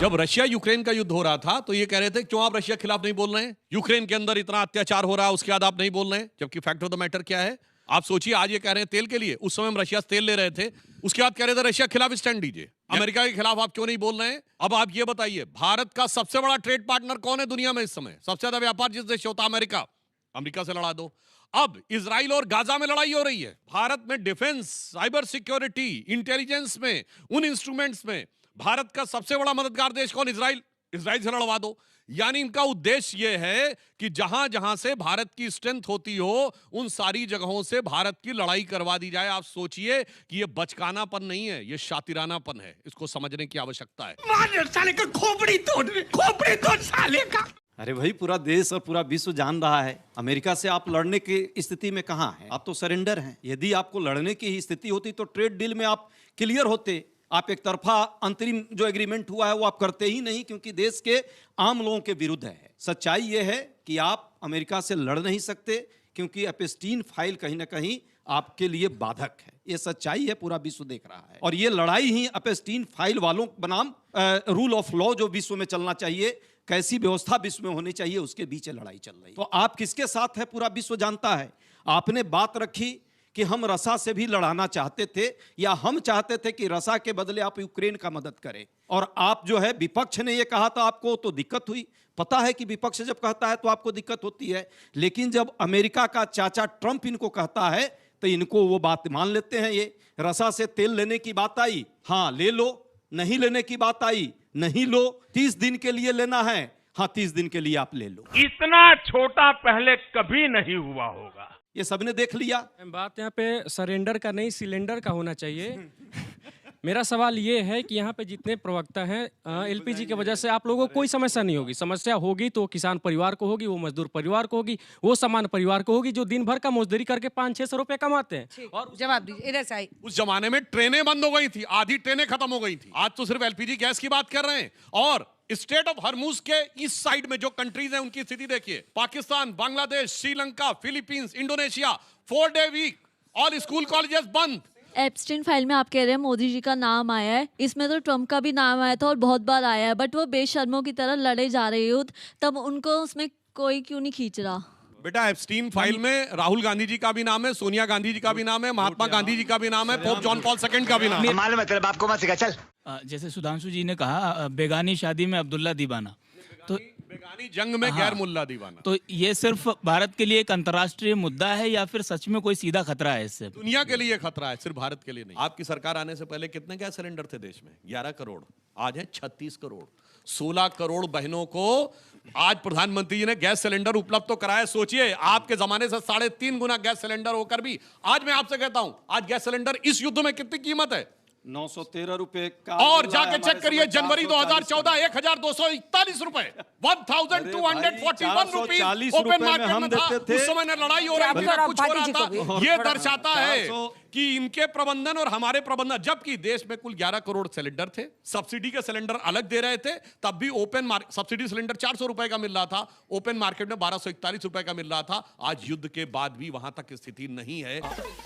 जब Russia Ukraine का युद्ध हो रहा था तो ये कह रहे थे क्यों आप रशिया के खिलाफ नहीं बोल रहे हैं, यूक्रेन के अंदर इतना अत्याचार हो रहा है उसके बाद आप नहीं बोल रहे हैं, जबकि फैक्ट ऑफ द मैटर क्या है। आप सोचिए, आज ये कह रहे हैं तेल के लिए, उस समय हम रशिया से तेल ले रहे थे, उसके बाद कह रहे थे रशिया के खिलाफ स्टैंड दीजिए, अमेरिका के खिलाफ आप क्यों नहीं बोल रहे हैं। अब आप ये बताइए, भारत का सबसे बड़ा ट्रेड पार्टनर कौन है दुनिया में इस समय, सबसे ज्यादा व्यापार जिस देश से होता है अमेरिका, अमेरिका से लड़ा दो। अब इजराइल और गाजा में लड़ाई हो रही है, भारत में डिफेंस, साइबर सिक्योरिटी, इंटेलिजेंस में, उन इंस्ट्रूमेंट्स में भारत का सबसे बड़ा मददगार देश कौन, इजराइल, इजराइल से लड़वा दो। यानी इनका उद्देश्य यह है कि जहां जहां से भारत की स्ट्रेंथ होती हो उन सारी जगहों से भारत की लड़ाई करवा दी जाए। आप सोचिए कि यह बचकानापन नहीं है, यह शातिरानापन है, इसको समझने की आवश्यकता है। साले का खोपड़ी तोड़ साले का। अरे भाई, पूरा देश और पूरा विश्व जान रहा है अमेरिका से आप लड़ने की स्थिति में कहां हैं। आप तो सरेंडर हैं। यदि आपको लड़ने की ही स्थिति होती तो ट्रेड डील में आप क्लियर होते। आप एक तरफा अंतरिम जो एग्रीमेंट हुआ है वो आप करते ही नहीं, क्योंकि देश के आम लोगों के विरुद्ध है। सच्चाई ये है कि आप अमेरिका से लड़ नहीं सकते, क्योंकि एपस्टीन फाइल कहीं ना कहीं आपके लिए बाधक है। ये सच्चाई है, पूरा विश्व देख रहा है। और ये लड़ाई ही एपस्टीन फाइल वालों बनाम रूल ऑफ लॉ जो विश्व में चलना चाहिए, कैसी व्यवस्था विश्व में होनी चाहिए, उसके बीच लड़ाई चल रही है। तो आप किसके साथ है पूरा विश्व जानता है। आपने बात रखी कि हम रसा से भी लड़ाना चाहते थे, या हम चाहते थे कि रसा के बदले आप यूक्रेन का मदद करें। और आप जो है विपक्ष ने ये कहा था आपको तो दिक्कत हुई। पता है कि विपक्ष जब कहता है तो आपको दिक्कत होती है, लेकिन जब अमेरिका का चाचा ट्रंप इनको कहता है तो इनको वो बात मान लेते हैं। ये रसा से तेल लेने की बात आई, हाँ ले लो, नहीं लेने की बात आई, नहीं लो, 30 दिन के लिए लेना है, हाँ 30 दिन के लिए आप ले लो। इतना छोटा पहले कभी नहीं हुआ होगा, ये सबने देख लिया। बात यहाँ पे सरेंडर का नहीं, सिलेंडर का होना चाहिए। मेरा सवाल ये है कि यहाँ पे जितने प्रवक्ता हैं, एलपीजी की वजह से आप लोगों को कोई समस्या नहीं होगी। समस्या होगी तो किसान परिवार को होगी, वो मजदूर परिवार को होगी, वो सामान्य परिवार को होगी जो दिन भर का मजदूरी करके 500-600 रुपए कमाते हैं। और जवाब दीजिए, इधर से आई। उस जमाने में ट्रेनें बंद हो गई थी, आधी ट्रेनें खत्म हो गई थी। आज तो सिर्फ एलपीजी गैस की बात कर रहे हैं। और स्टेट ऑफ हरमुज के इस साइड में जो कंट्रीज हैं उनकी स्थिति देखिए, Pakistan, Bangladesh, Sri Lanka, Philippines, Indonesia, 4 day week, all school colleges बंद। एप्स्टीन फाइल में आप कह रहे हैं मोदी जी का नाम आया है, इसमें तो ट्रम्प का भी नाम आया था और बहुत बार आया है, बट वो बेशर्मों की तरह लड़े जा रहे युद्ध, तब उनको उसमें कोई क्यों नहीं खींच रहा। बेटा, एप्स्टीन फाइल में राहुल गांधी जी का भी नाम है, सोनिया गांधी जी का भी नाम है, महात्मा गांधी जी का भी नाम है, पोप जॉन पॉल II का भी नाम है। मालूम है तेरे बाप को मत सिखा, चल। जैसे सुधांशु जी ने कहा, बेगानी शादी में अब्दुल्ला दीवाना, तो बेगानी जंग में गैर मुल्ला दीवाना। तो ये सिर्फ भारत के लिए एक अंतर्राष्ट्रीय मुद्दा है या फिर सच में कोई सीधा खतरा है इससे? दुनिया के लिए खतरा है, सिर्फ भारत के लिए नहीं। आपकी सरकार आने से पहले कितने गैस सिलेंडर थे देश में? 11 करोड़, आज है 36 करोड़। 16 करोड़ बहनों को आज प्रधानमंत्री जी ने गैस सिलेंडर उपलब्ध तो कराया। सोचिए, आपके जमाने से 3.5 गुना गैस सिलेंडर होकर भी आज मैं आपसे कहता हूं, आज गैस सिलेंडर इस युद्ध में कितनी कीमत है? 913 रुपए का। और जाके चेक करिए, जनवरी 2014 1241 रुपए, 1241 रुपीज ओपन मार्केट में था। उस समय न लड़ाई हो रही थी, कुछ हो रहा था। ये दर्शाता है कि इनके प्रबंधन और हमारे प्रबंधन, जबकि देश में कुल 11 करोड़ सिलेंडर थे, सब्सिडी के सिलेंडर अलग दे रहे थे, तब भी ओपन मार्केट सब्सिडी सिलेंडर 400 रुपए का मिल रहा था, ओपन मार्केट में 1241 रुपए का मिल रहा था। आज युद्ध के बाद भी वहां तक स्थिति नहीं है।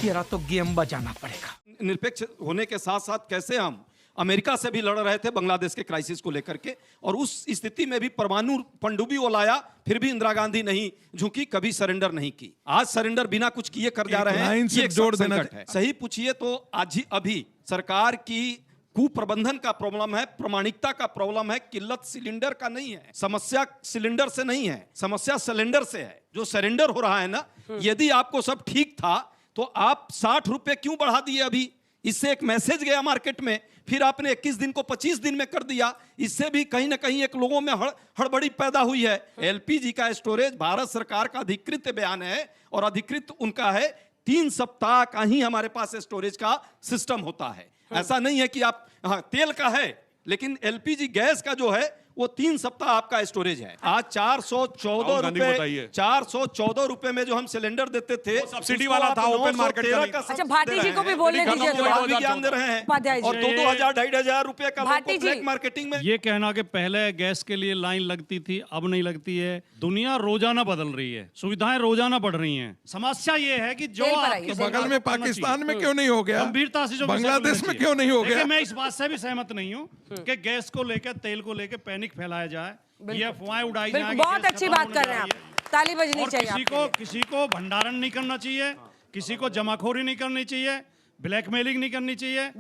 तेरा तो गेम बजाना पड़ेगा। निरपेक्ष होने के साथ साथ कैसे हम अमेरिका से भी लड़ रहे थे बांग्लादेश के क्राइसिस को लेकर के, और उस स्थिति में भी परमाणु पनडुब्बी वो लाया, फिर भी इंदिरा गांधी नहीं झुकी, कभी सरेंडर नहीं की। आज सरेंडर बिना कुछ किए कर जा रहे हैं, ये जोड़ देना है। सही पूछिए तो आज ही अभी सरकार की कुप्रबंधन का प्रॉब्लम है, प्रामाणिकता का प्रॉब्लम है, किल्लत सिलेंडर का नहीं है। समस्या सिलेंडर से नहीं है, समस्या सिलेंडर से है। जो सरेंडर हो रहा है ना, यदि आपको सब ठीक था तो आप 60 रुपए क्यों बढ़ा दिए? अभी इससे एक मैसेज गया मार्केट में, फिर आपने 21 दिन को 25 दिन में कर दिया। इससे भी कहीं ना कहीं एक लोगों में हड़बड़ी पैदा हुई है। एलपीजी का स्टोरेज भारत सरकार का अधिकृत बयान है, और अधिकृत उनका है 3 सप्ताह का ही हमारे पास स्टोरेज का सिस्टम होता है। ऐसा नहीं है कि आप, हाँ तेल का है, लेकिन एलपीजी गैस का जो है वो 3 सप्ताह आपका स्टोरेज है। आज 414 राहुल गांधी को रुपए बताइए। 414 रुपए में जो हम सिलेंडर देते थे, सब्सिडी उसको वाला आप था, ओपन मार्केट का 913 नहीं। अच्छा, भाटी जी को भी बोलने खत्म दीजिए हो तो गया। आप भी ज्ञान दे रहे हैं उपाध्याय जी। और 2,000 2,500 रुपए का भाटी जी। ब्लैक मार्केटिंग में। ये कहना कि पहले गैस के लिए लाइन लगती थी, अब नहीं लगती है। दुनिया रोजाना बदल रही है, सुविधाएं रोजाना बढ़ रही हैं। समस्या ये है कि जो तेल पर आपके आइए। सरकार बगल में को करना पाकिस्तान चाहिए, में क्यों नहीं हो गया? गंभीरता से जो विषय बांग्लादेश बोलना में चाहिए। क्यों नहीं हो देखिए, गया? मैं इस बात से भी सहमत नहीं हूँ कि गैस को लेकर, तेल को लेकर पैनिक फैलाया जाए, ये अफवाहें उड़ाई जाए बिल्कुल, कि बहुत गैस अच्छी खत्म बात होने कर रहे हैं जा रही आप। ताली बजनी और चाहिए आपके लिए। किसी को भंडारण नहीं करना चाहिए, किसी को जमाखोरी नहीं करनी चाहिए, ब्लैकमेलिंग नहीं करनी चाहिए।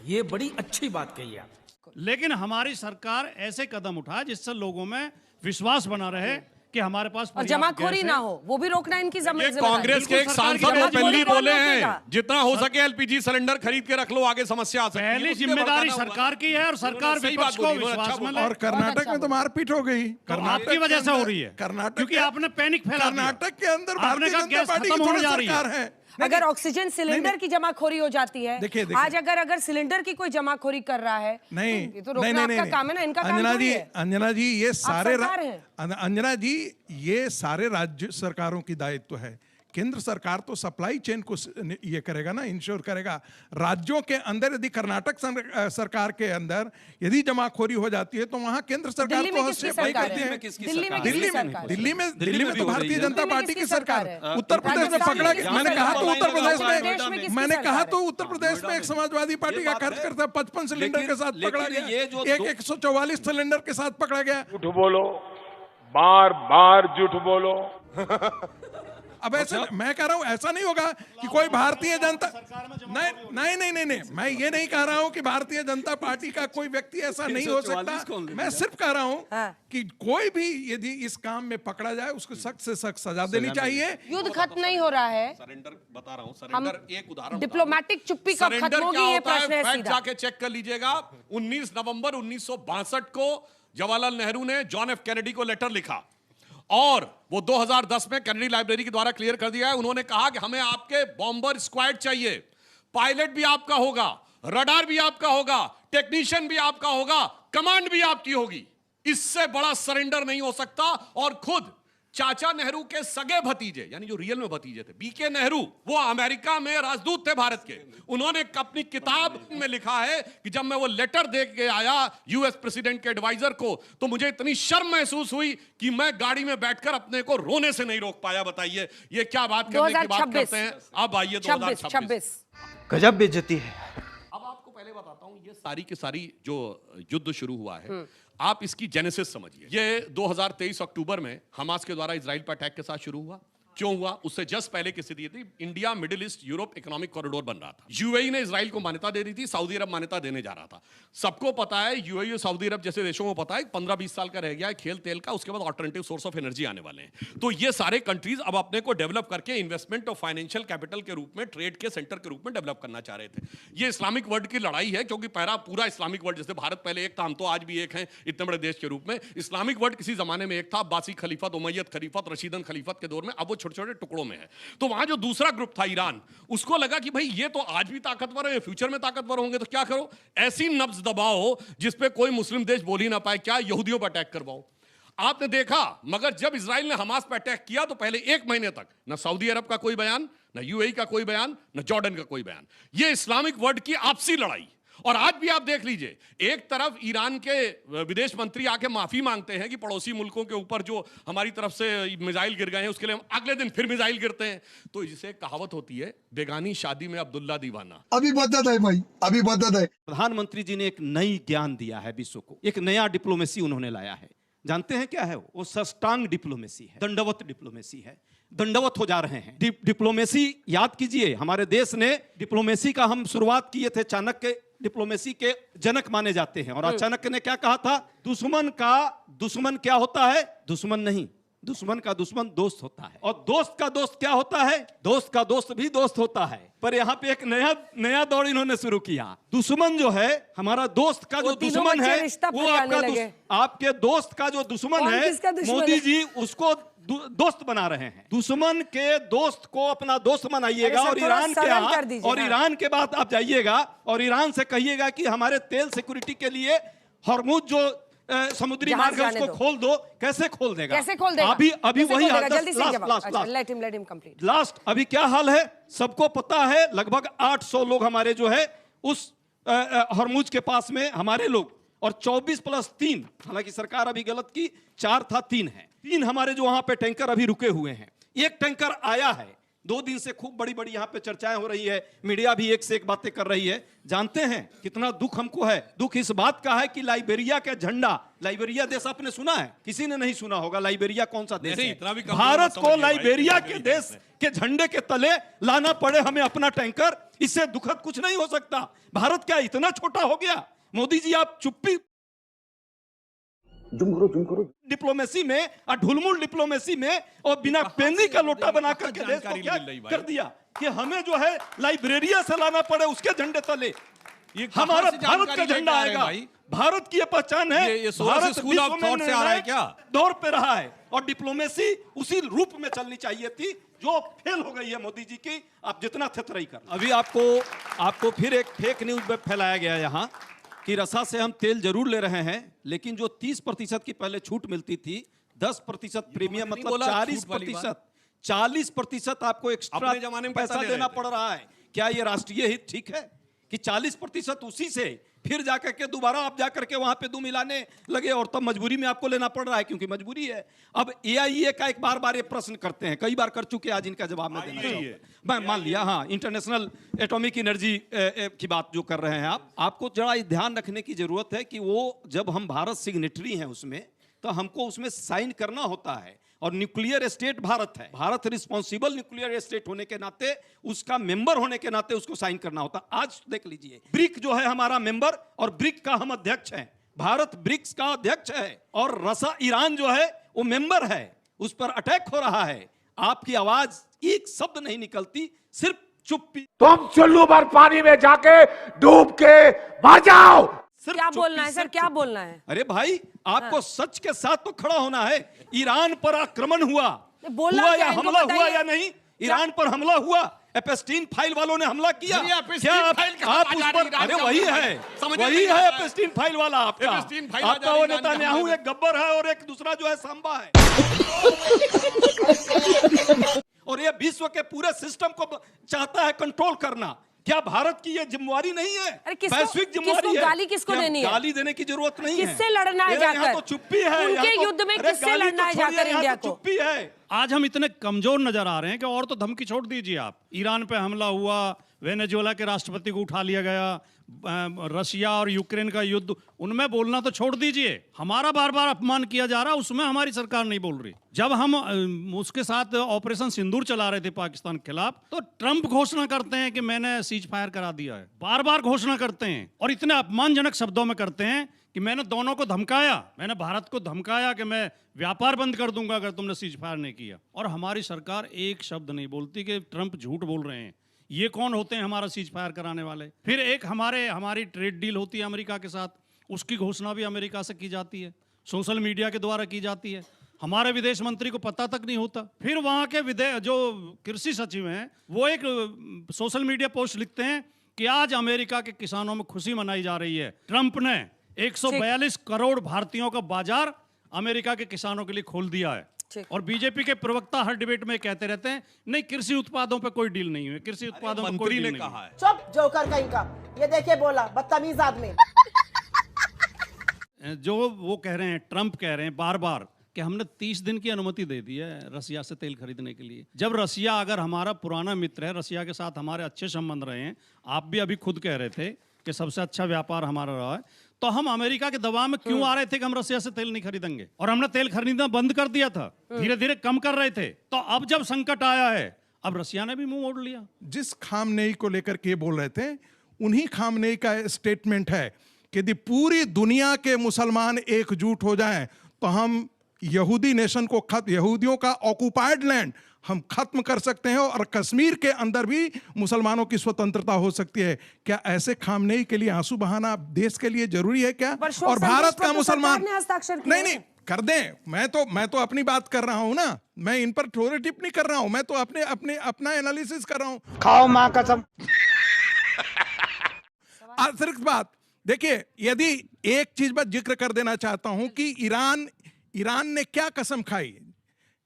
ये बड़ी अच्छी बात कही आप। लेकिन हमारी सरकार ऐसे कदम उठाए जिससे लोगों में विश्वास बना रहे कि हमारे पास और पर्याप्त जमाखोरी गैस ना है। हो, वो भी रोकना इनकी ये जिम्मेदारी। कांग्रेस के एक बिल्कुल सरकार सांसद की ओपनली जवाबदारी बोले कौन हैं, रोकेगा? जितना हो सके एलपीजी सिलेंडर खरीद के रख लो, आगे समस्या आ सकती है। पहली उसके जिम्मेदारी भड़काना हुआ। सरकार की है और सरकार सही विपक्ष बात को बोली, उन्होंने विश्वास अच्छा में बोला। ले। और कर्नाटक में तो मारपीट हो गई। तो आपकी वजह से हो रही है, कर्नाटक क्योंकि के- आपने पैनिक फैला दिया। कर्नाटक के अंदर आपने भारतीय कहा जनता गैस पार्टी की खत्म होने थोड़ी जा रही है। सरकार है। अगर ऑक्सीजन सिलेंडर की जमाखोरी हो जाती है, देखिए, आज अगर सिलेंडर की कोई जमाखोरी कर रहा है, नहीं ये तो रोकना आपका काम है ना, इनका काम अंजना थोड़ी जी, है। अंजना जी, ये सारे सरकार हैं। अंजना जी, ये सारे राज्य सरकारों की दायित्व है। केंद्र सरकार तो सप्लाई चेन को ये करेगा ना, इंश्योर करेगा। राज्यों के अंदर यदि कर्नाटक सरकार के अंदर यदि जमाखोरी हो जाती है तो वहां केंद्र सरकार दिल्ली को में किसकी हस्तक्षेप नहीं सरकार करती है? है। किसकी दिल्ली में सरकार? किसकी दिल्ली में सरकार है? दिल्ली में दिल्ली दिल्ली में में भी तो हो रही भारतीय है। जनता दिल्ली में पार्टी की किसकी सरकार सरकार है। है? उत्तर प्रदेश में राजस्थान पकड़ा में गया। मैंने कहा तो उत्तर प्रदेश प्रदेश में में किसकी मैंने कहा सरकार तो है? उत्तर प्रदेश में एक समाजवादी पार्टी का खर्च करता 55 सिलेंडर के साथ पकड़ा लेकिन गया। ये जो एक 144 सिलेंडर के साथ पकड़ा गया। झूठ बोलो, बार बार झूठ बोलो। अब ऐसा मैं कह रहा हूं ऐसा नहीं होगा कि कोई भारतीय जनता नहीं, मैं ये नहीं कह रहा हूं कि भारतीय जनता पार्टी का कोई व्यक्ति ऐसा नहीं हो 344 सकता। कौन ले मैं सिर्फ कह रहा हूं हाँ। कि कोई भी यदि इस काम में पकड़ा जाए उसको सख्त से सख्त सजा देनी चाहिए। युद्ध खत्म नहीं हो रहा है, सरेंडर बता रहा हूँ, हम सरेंडर एक उदाहरण डिप्लोमेटिक चुप्पी कब सरेंडर खत्म होगी, क्या ये होता है, प्रश्न है फैक्ट सीधा। जाके चेक कर लीजिएगा। 19 नवंबर 1962 को जवाहरलाल नेहरू ने जॉन एफ कैनेडी को लेटर लिखा और वो 2010 में कैनेडी लाइब्रेरी के द्वारा क्लियर कर दिया है। उन्होंने कहा कि हमें आपके बॉम्बर स्क्वाड चाहिए, पायलट भी आपका होगा, रडार भी आपका होगा, टेक्नीशियन भी आपका होगा, कमांड भी आपकी होगी। इससे बड़ा सरेंडर नहीं हो सकता। और खुद चाचा नेहरू के सगे भतीजे, यानी जो रियल में भतीजे थे, बीके नेहरू, वो अमेरिका में राजदूत थे भारत के। उन्होंने अपनी किताब में लिखा है कि जब मैं वो लेटर दे के आया यूएस प्रेसिडेंट के एडवाइजर को, तो मुझे इतनी शर्म महसूस हुई कि मैं गाड़ी में बैठकर अपने को रोने से नहीं रोक पाया। बताइए ये क्या बात करने की बात करते हैं। अब आइए 2026। गजब बेइज्जती है। अब आपको पहले बताता हूं, ये सारी की सारी जो युद्ध शुरू हुआ है, आप इसकी जेनेसिस समझिए। ये 2023 अक्टूबर में हमास के द्वारा इजराइल पर अटैक के साथ शुरू हुआ। क्यों हुआ? उससे जस्ट पहले की स्थिति थी, India middle east Europe economic corridor बन रहा था। यूएई ने इजराइल को मान्यता दे रही थी, सऊदी अरब मान्यता देने जा रहा था। सबको पता है, यूएई और सऊदी अरब जैसे देशों को पता है 15-20 साल का रह गया है खेल तेल का, उसके बाद ऑल्टरनेटिव सोर्स ऑफ एनर्जी आने वाले हैं। तो ये सारे कंट्रीज अब अपने को डेवलप करके इन्वेस्टमेंट और फाइनेंशियल कैपिटल के रूप में, ट्रेड के सेंटर के रूप में डेवलप करना चाह रहे थे। ये इस्लामिक वर्ल्ड की लड़ाई है, क्योंकि पूरा इस्लामिक वर्ल्ड, जैसे भारत पहले एक था, हम तो आज भी एक हैं इतने बड़े देश के रूप में। इस्लामिक वर्ल्ड किसी जमाने में एक था, अब्बासी खलीफत, उमैयद खलीफत, रशीदन खलीफत के दौर में। अब वो छोटे छोटे टुकड़ों में है। तो वहां जो दूसरा ग्रुप था ईरान, उसको लगा कि भाई ये तो आज भी ताकतवर है, फ्यूचर में ताकतवर होंगे, तो क्या करो, ऐसी नब्ज दबाओ जिसपे कोई मुस्लिम देश बोल ही ना पाए। क्या? यहूदियों पर अटैक करवाओ। आपने देखा, मगर जब इजराइल ने हमास पर अटैक किया तो पहले 1 महीने तक ना सऊदी अरब का कोई बयान, ना यूएई का कोई बयान, ना जॉर्डन का कोई बयान। ये इस्लामिक वर्ल्ड की आपसी लड़ाई। और आज भी आप देख लीजिए, एक तरफ ईरान के विदेश मंत्री आके माफी मांगते हैं कि पड़ोसी मुल्कों के ऊपर जो हमारी तरफ से मिसाइल गिर गए हैं उसके लिए, अगले दिन फिर मिसाइल गिरते हैं। तो इसे कहावत होती है, बेगानी शादी में अब्दुल्ला दीवाना। अभी बदत है भाई, अभी बदत है। प्रधानमंत्री जी ने एक नई ज्ञान दिया है विश्व को, एक नया डिप्लोमेसी उन्होंने लाया है। जानते हैं क्या है वो? सस्टांग डिप्लोमेसी है, दंडवत डिप्लोमेसी है। दंडवत हो जा रहे हैं। डिप्लोमेसी याद कीजिए, हमारे देश ने डिप्लोमेसी का हम शुरुआत किए थे, चाणक्य डिप्लोमेसी के जनक माने जाते हैं। और चाणक्य ने क्या कहा था? दुश्मन का दुश्मन क्या होता है? दुश्मन नहीं, दुश्मन का दुश्मन दोस्त होता है। और दोस्त का दोस्त क्या होता है? दोस्त का दोस्त भी दोस्त होता है। पर यहाँ पे एक नया दौर इन्होंने शुरू किया। दुश्मन जो है, हमारा दोस्त का जो दुश्मन है, वो आपके दोस्त का जो दुश्मन है, मोदी जी उसको दोस्त बना रहे हैं। दुश्मन के दोस्त को अपना दोस्त बनाइएगा। और ईरान के यहाँ, और ईरान के बाद आप जाइएगा और ईरान से कहिएगा कि हमारे तेल सिक्योरिटी के लिए हॉर्मुज जो समुद्री जहाज मार्ग है जाने उसको दो। खोल दो, कैसे खोल देगा? कैसे खोल देगा? अभी कैसे वही खोल हाल, देगा? जल्दी से लास्ट जवाब। लास्ट अच्छा, last let him complete। Last अभी क्या हाल है सबको पता है। लगभग 800 लोग हमारे जो है उस हरमुज के पास में हमारे लोग, और 24+3, हालांकि सरकार अभी गलत की, 4 था 3 है, 3 हमारे जो वहां पे टैंकर अभी रुके हुए हैं। एक टैंकर आया है, 2 दिन से खूब बड़ी बड़ी यहाँ पे चर्चाएं हो रही है, मीडिया भी एक से एक बातें कर रही है। जानते हैं कितना दुख हमको है? दुख इस बात का है कि लाइबेरिया का झंडा, लाइबेरिया देश आपने सुना है? किसी ने नहीं सुना होगा। लाइबेरिया कौन सा देश है? इतना भी कमजोर भारत मत को समझिए भाई, लाइबेरिया के लाइबेरिया देश के झंडे के तले लाना पड़े हमें अपना टैंकर, इससे दुखद कुछ नहीं हो सकता। भारत क्या इतना छोटा हो गया? मोदी जी आप चुप्पी डिप्लोमेसी में और ढुलमुल डिप्लोमेसी में और बिना पेंदी का लोटा बना करके देश को क्या कर दिया कि हमें जो है लाइब्रेरिया से लाना पड़े उसके झंडे तले। ये हमारा से भारत का जानकारी झंडा लेके आ रहे हैं आएगा। भाई? भारत की ये पहचान है। ये सोलह से भारत स्कूल ऑफ विश्व में थॉट से आ रहा है निर्णायक क्या? दौर पे रहा है और डिप्लोमेसी उसी रूप में चलनी चाहिए थी जो फेल हो गई है मोदी जी की। आप जितना थेथराई कर, अभी आपको फिर एक फेक न्यूज में फैलाया गया यहाँ कि रसा से हम तेल जरूर ले रहे हैं, लेकिन जो 30% की पहले छूट मिलती थी, 10% प्रीमियम, मतलब 40% आपको एक्स्ट्रा अपने जमाने में पैसा ले देना रहे थे। पड़ रहा है। क्या ये राष्ट्रीय हित ठीक है कि 40% उसी से फिर जाकर के दोबारा आप जाकर के वहां पे दो मिलाने लगे, और तब मजबूरी में आपको लेना पड़ रहा है क्योंकि मजबूरी है। अब AIA का एक बार ये प्रश्न करते हैं, कई बार कर चुके, आज इनका जवाब मैं देना चाहूंगा। मैं मान लिया, हाँ, इंटरनेशनल एटॉमिक एनर्जी की बात जो कर रहे हैं आपको जरा ध्यान रखने की जरूरत है कि वो जब हम भारत सिग्नेटरी हैं उसमें, तो हमको उसमें साइन करना होता है, और न्यूक्लियर स्टेट भारत है। भारत रिस्पॉन्सिबल न्यूक्लियर स्टेट होने के नाते, उसका मेंबर होने के नाते उसको साइन करना होता। आज देख लीजिए, ब्रिक जो है हमारा मेंबर, और ब्रिक का हम अध्यक्ष हैं। भारत ब्रिक्स का अध्यक्ष है, और रसा ईरान जो है वो मेंबर है, उस पर अटैक हो रहा है। आपकी आवाज एक शब्द नहीं निकलती, सिर्फ चुप्पी। तुम चुल्लू भर पानी में जाके डूब के मर जाओ। क्या बोलना है सर, क्या बोलना है? अरे भाई, आपको सच के साथ तो खड़ा होना है। ईरान पर आक्रमण हुआ या हमला हुआ या नहीं? ईरान पर हमला हुआ, एपेस्टीन फाइल वालों ने हमला किया। क्या आप उस पर, अरे वही है एपेस्टीन फाइल वाला आपका वो नेतान्याहू एक गब्बर है और एक दूसरा जो है सांबा है। और ये विश्व के पूरे सिस्टम को चाहता है कंट्रोल करना। क्या भारत की ये जिम्मेवारी नहीं है? वैश्विक जिम्मेवारी है। गाली किसको देनी है? गाली देने की जरूरत नहीं है। किससे लड़ना है जाकर? यहाँ तो चुप्पी है। उनके युद्ध में किससे लड़ना है जाकर इंडिया को? चुप्पी है। आज हम इतने कमजोर नजर आ रहे हैं कि और तो धमकी छोड़ दीजिए आप। ईरान पे हमला हुआ, वेनेजुएला के राष्ट्रपति को उठा लिया गया, रशिया और यूक्रेन का युद्ध, उनमें बोलना तो छोड़ दीजिए। हमारा बार बार अपमान किया जा रहा है, उसमें हमारी सरकार नहीं बोल रही। जब हम उसके साथ ऑपरेशन सिंदूर चला रहे थे पाकिस्तान के खिलाफ, तो ट्रंप घोषणा करते हैं कि मैंने सीज फायर करा दिया है। बार बार घोषणा करते हैं और इतने अपमानजनक शब्दों में करते हैं कि मैंने दोनों को धमकाया, मैंने भारत को धमकाया कि मैं व्यापार बंद कर दूंगा अगर तुमने सीज फायर नहीं किया। और हमारी सरकार एक शब्द नहीं बोलती कि ट्रंप झूठ बोल रहे हैं। ये कौन होते हैं हमारा सीज फायर कराने वाले? फिर एक हमारी ट्रेड डील होती है अमेरिका के साथ, उसकी घोषणा भी अमेरिका से की जाती है, सोशल मीडिया के द्वारा की जाती है, हमारे विदेश मंत्री को पता तक नहीं होता। फिर वहां के जो कृषि सचिव हैं वो एक सोशल मीडिया पोस्ट लिखते हैं कि आज अमेरिका के किसानों में खुशी मनाई जा रही है, ट्रंप ने 142 करोड़ भारतीयों का बाजार अमेरिका के किसानों के लिए खोल दिया है। और बीजेपी के प्रवक्ता हर डिबेट में कहते रहते हैं नहीं, कृषि उत्पादों पे कोई डील नहीं हुई, कृषि उत्पादों पे कोई डील नहीं कहा है। चुप जोकर कहीं का, ये देखिए बोला बदतमीज आदमी। जो वो कह रहे हैं, ट्रंप कह रहे हैं बार बार कि हमने 30 दिन की अनुमति दे दी है रसिया से तेल खरीदने के लिए। जब रसिया अगर हमारा पुराना मित्र है, रसिया के साथ हमारे अच्छे संबंध रहे हैं, आप भी अभी खुद कह रहे थे कि सबसे अच्छा व्यापार हमारा रहा है, तो हम अमेरिका के दबाव में क्यों आ रहे थे कि हम रसिया से तेल नहीं खरीदेंगे? और हमने तेल खरीदना बंद कर दिया था, धीरे धीरे कम कर रहे थे। तो अब जब संकट आया है, अब रसिया ने भी मुंह मोड़ लिया। जिस खामनेई को लेकर के बोल रहे थे, उन्हीं खामनेई का स्टेटमेंट है कि यदि पूरी दुनिया के मुसलमान एकजुट हो जाएं तो हम यहूदी नेशन को यहूदियों का ऑक्युपाइड लैंड हम खत्म कर सकते हैं, और कश्मीर के अंदर भी मुसलमानों की स्वतंत्रता हो सकती है। क्या ऐसे खामनेई के लिए आंसू बहाना देश के लिए जरूरी है क्या? और भारत का मुसलमान नहीं कर दें। मैं तो अपनी बात कर रहा हूं ना, मैं इन पर थोड़े टिप्पणी कर रहा हूं, मैं तो अपना एनालिसिस कर रहा हूं। खाओ मां कसम। अतिरिक्त बात, देखिए, यदि एक चीज पर जिक्र कर देना चाहता हूं कि ईरान ने क्या कसम खाई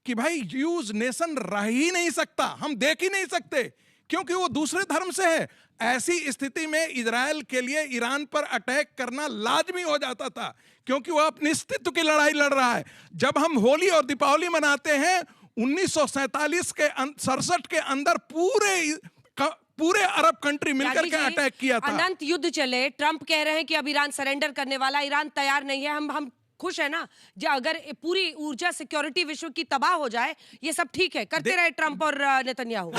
कि भाई यूज नेशन रह ही नहीं सकता, हम देख ही नहीं सकते, क्योंकि वो दूसरे धर्म से है। ऐसी स्थिति में इजराइल के लिए ईरान पर अटैक करना लाजमी हो जाता था, क्योंकि वो अपने अस्तित्व की लड़ाई लड़ रहा है। जब हम होली और दीपावली मनाते हैं, 1947 के 67 के अंदर पूरे अरब कंट्री मिलकर के अटैक किया था। अनंत युद्ध चले, ट्रंप कह रहे हैं कि अब ईरान सरेंडर करने वाला, ईरान तैयार नहीं है। हम खुश है ना, जो अगर पूरी ऊर्जा सिक्योरिटी विश्व की तबाह हो जाए, ये सब ठीक है, करते रहे ट्रंप और नेतन्याहू।